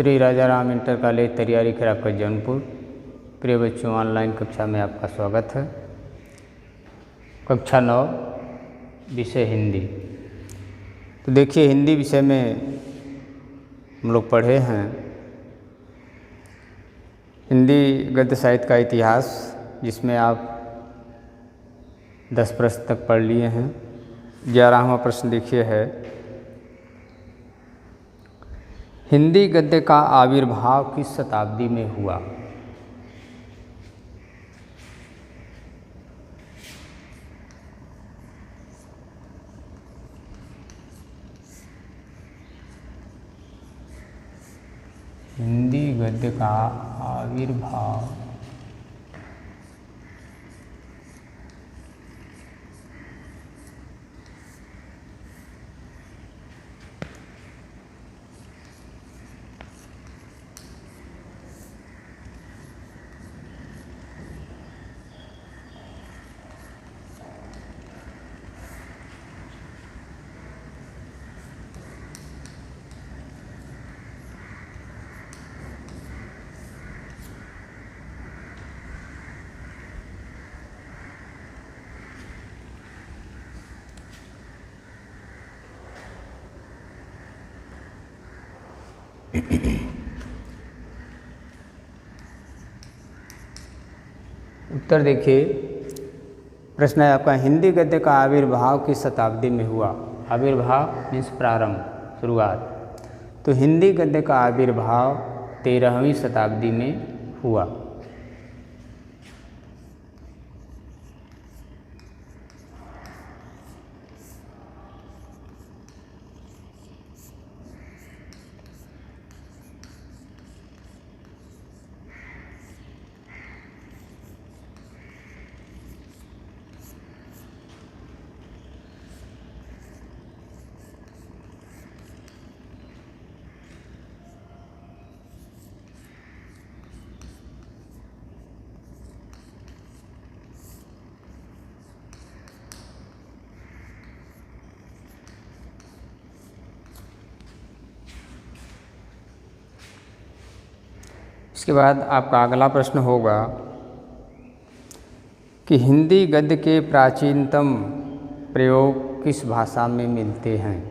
श्री राजा Ram inter college Tariyari खराब जौनपुर। प्रिय बच्चों, ऑनलाइन कक्षा में आपका स्वागत है। कक्षा 9 विषय हिंदी। तो देखिए, हिंदी विषय में हम लोग पढ़े हैं हिंदी गद्य साहित्य का इतिहास, जिसमें आप 10 प्रश्न तक पढ़ लिए हैं। 11वां प्रश्न देखिए है, हिंदी गद्य का आविर्भाव किस शताब्दी में हुआ? हिंदी गद्य का आविर्भाव उत्तर देखिए, प्रश्न है आपका, हिंदी गद्य का आविर्भाव किस शताब्दी में हुआ? आविर्भाव मीन्स प्रारंभ, शुरुआत। तो हिंदी गद्य का आविर्भाव 13वीं शताब्दी में हुआ। इसके बाद आपका अगला प्रश्न होगा कि हिंदी गद्य के प्राचीनतम प्रयोग किस भाषा में मिलते हैं?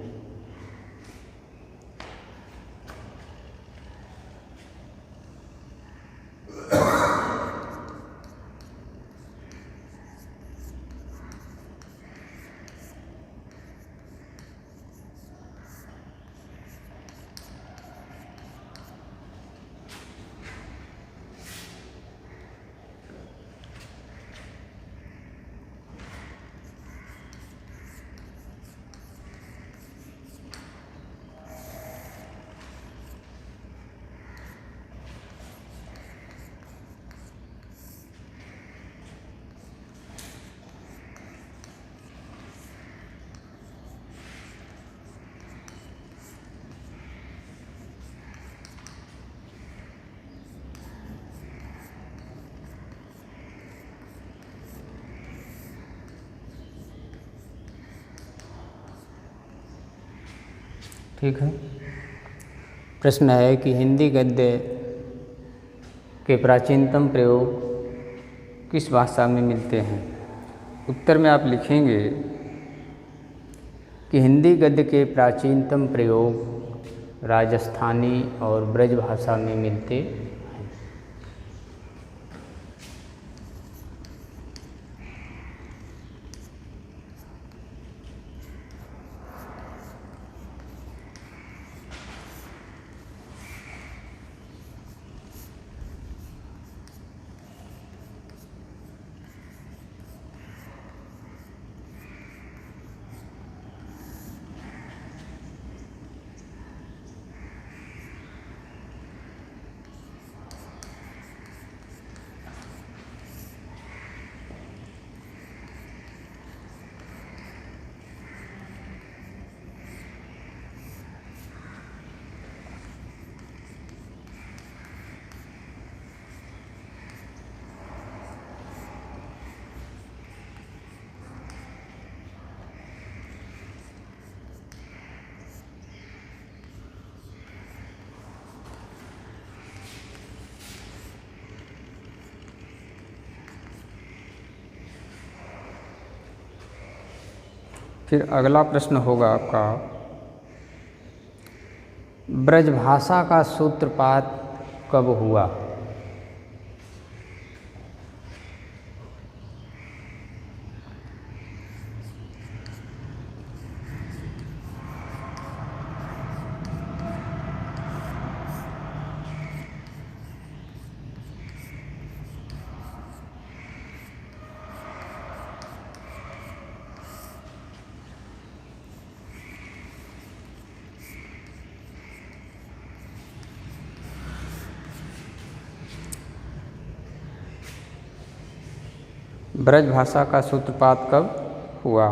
ठीक है। प्रश्न है कि हिंदी गद्य के प्राचीनतम प्रयोग किस भाषा में मिलते हैं? उत्तर में आप लिखेंगे कि हिंदी गद्य के प्राचीनतम प्रयोग राजस्थानी और ब्रज भाषा में मिलते हैं। फिर अगला प्रश्न होगा आपका, ब्रजभाषा का सूत्रपात कब हुआ? ब्रजभाषा का सूत्रपात कब हुआ?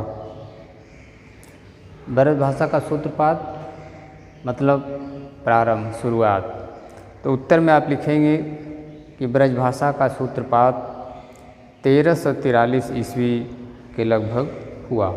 ब्रजभाषा का सूत्रपात मतलब प्रारंभ, शुरुआत। तो उत्तर में आप लिखेंगे कि ब्रजभाषा का सूत्रपात 1343 ईस्वी के लगभग हुआ।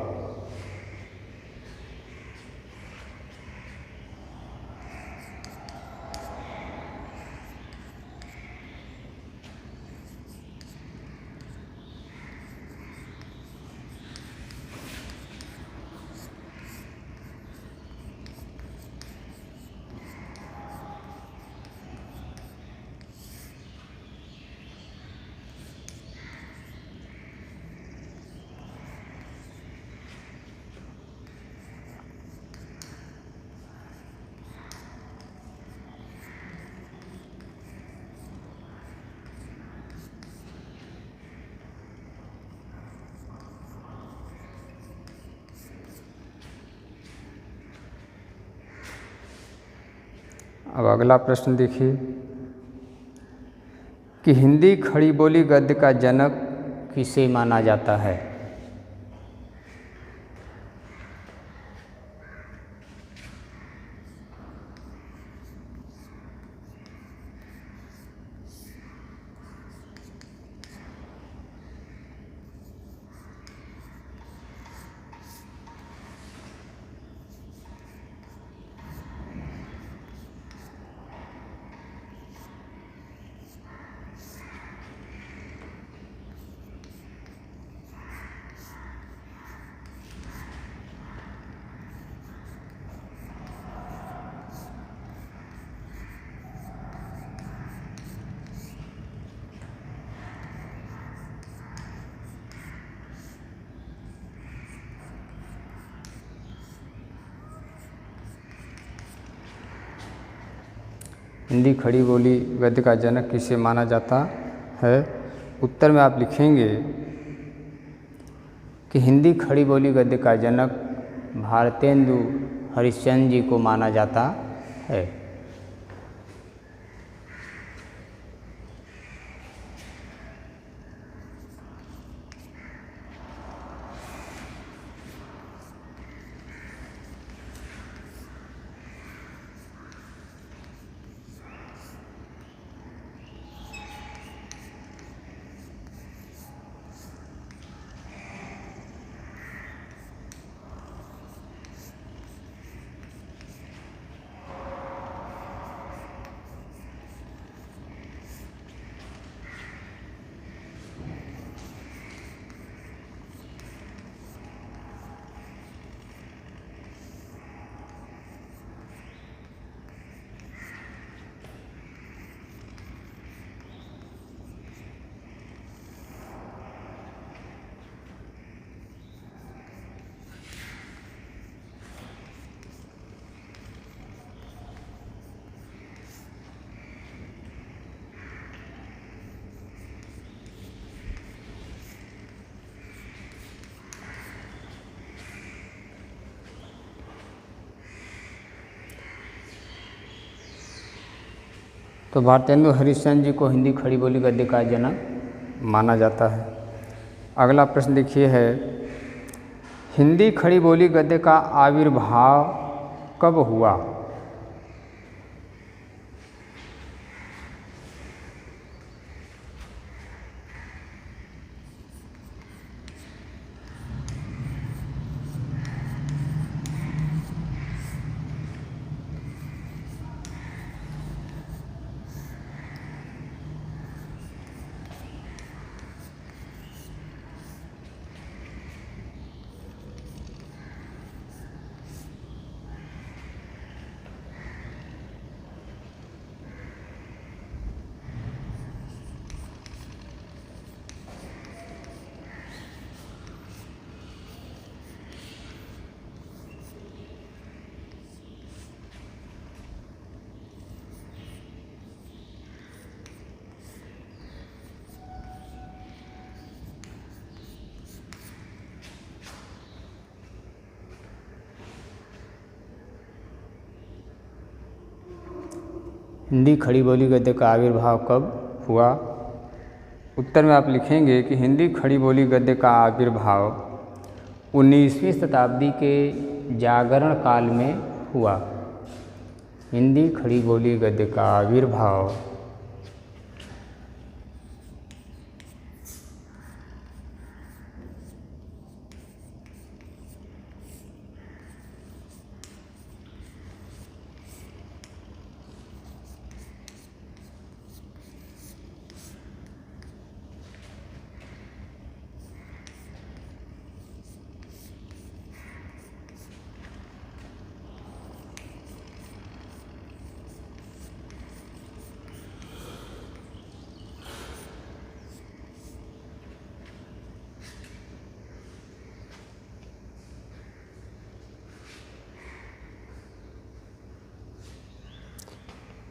अब अगला प्रश्न देखिए कि हिंदी खड़ी बोली गद्य का जनक किसे माना जाता है? हिंदी खड़ी बोली गद्य का जनक किसे माना जाता है? उत्तर में आप लिखेंगे कि हिंदी खड़ी बोली गद्य का जनक भारतेंदु हरिश्चंद्र जी को माना जाता है। तो भारतेंदु हरिश्चंद्र जी को हिंदी खड़ी बोली गद्य का जनक माना जाता है। अगला प्रश्न देखिए है, हिंदी खड़ी बोली गद्य का आविर्भाव कब हुआ? हिंदी खड़ी बोली गद्य का आविर्भाव कब हुआ? उत्तर में आप लिखेंगे कि हिंदी खड़ी बोली गद्य का आविर्भाव 19वीं शताब्दी के जागरण काल में हुआ। हिंदी खड़ी बोली गद्य का आविर्भाव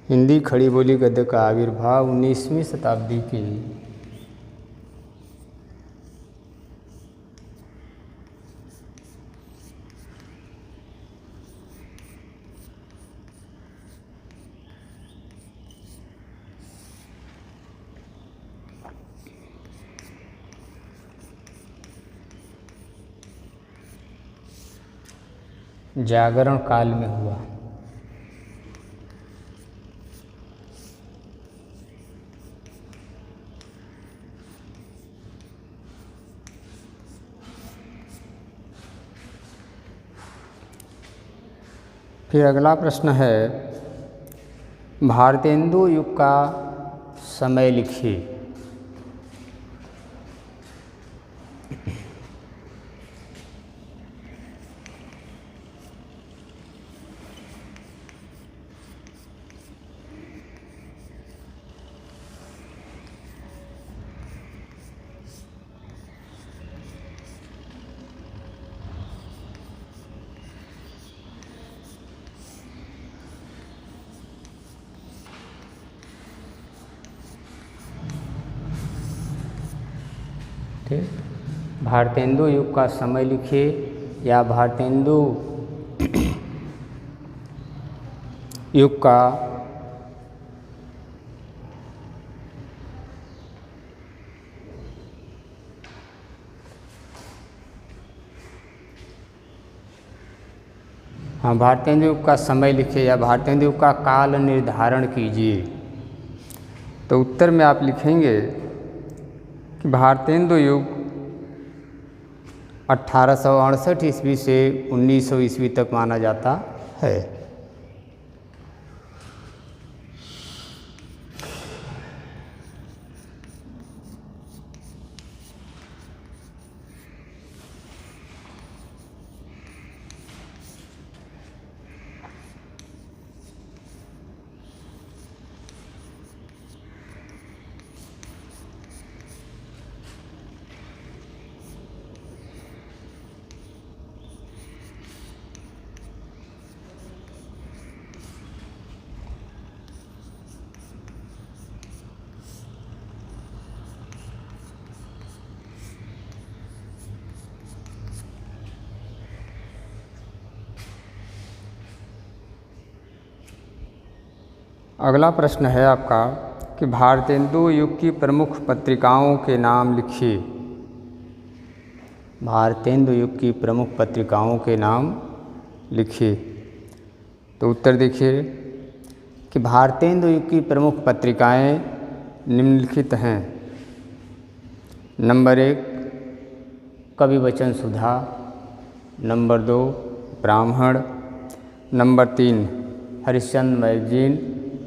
हिंदी खड़ी बोली गद्य का आविर्भाव 19वीं शताब्दी की जागरण काल में हुआ। फिर अगला प्रश्न है, भारतेंदु युग का समय लिखिए। भारतेंदु युग का समय लिखिए या भारतेंदु युग का भारतेंदु युग का समय लिखिए या भारतेंदु युग का काल निर्धारण कीजिए। तो उत्तर में आप लिखेंगे कि भारतेंदु युग 1868 ईस्वी से 1900 ईस्वी तक माना जाता है। अगला प्रश्न है आपका कि भारतेंदु युग की प्रमुख पत्रिकाओं के नाम लिखिए। भारतेंदु युग की प्रमुख पत्रिकाओं के नाम लिखिए। तो उत्तर देखिए कि भारतेंदु युग की प्रमुख पत्रिकाएं निम्नलिखित हैं। नंबर 1 कवि वचन सुधा, नंबर 2 ब्राह्मण, नंबर 3 हरिश्चंद्र मैगजीन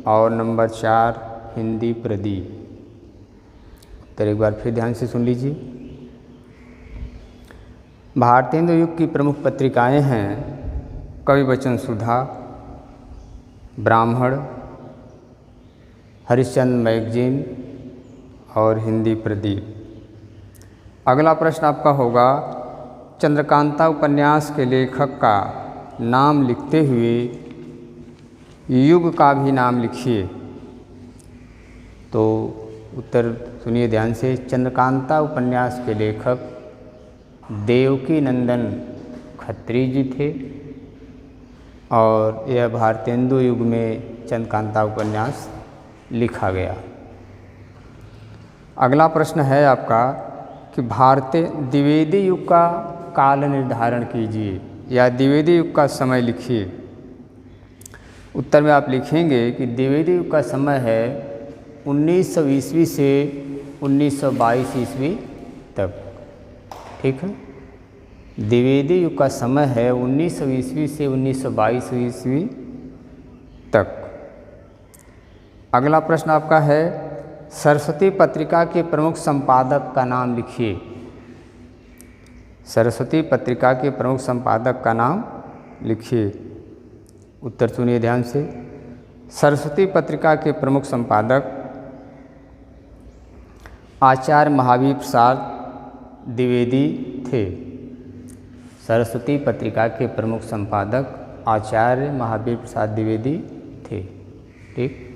और नंबर 4 हिंदी प्रदीप। तो एक बार फिर ध्यान से सुन लीजिए। भारतेंदु युग की प्रमुख पत्रिकाएं हैं कवि वचन सुधा, ब्राह्मण, हरिश्चंद्र मैगजीन और हिंदी प्रदीप। अगला प्रश्न आपका होगा, चंद्रकांता उपन्यास के लेखक का नाम लिखते हुए युग का भी नाम लिखिए। तो उत्तर सुनिए ध्यान से। चंद्रकांता उपन्यास के लेखक देवकी नंदन खत्री जी थे और यह भारतेंदु युग में चंद्रकांता उपन्यास लिखा गया। अगला प्रश्न है आपका कि भारतीय द्विवेदी युग का काल निर्धारण कीजिए या द्विवेदी युग का समय लिखिए। उत्तर में आप लिखेंगे कि द्विवेदी युग का समय है 1900 ईस्वी से 1922 ईस्वी तक। ठीक है, द्विवेदी युग का समय है 1900 ईस्वी से 1922 ईस्वी तक। अगला प्रश्न आपका है सरस्वती पत्रिका के प्रमुख संपादक का नाम लिखिए। सरस्वती पत्रिका के प्रमुख संपादक का नाम लिखिए। उत्तर सुनिए ध्यान से। सरस्वती पत्रिका के प्रमुख संपादक आचार्य महावीर प्रसाद द्विवेदी थे। सरस्वती पत्रिका के प्रमुख संपादक आचार्य महावीर प्रसाद द्विवेदी थे। ठीक।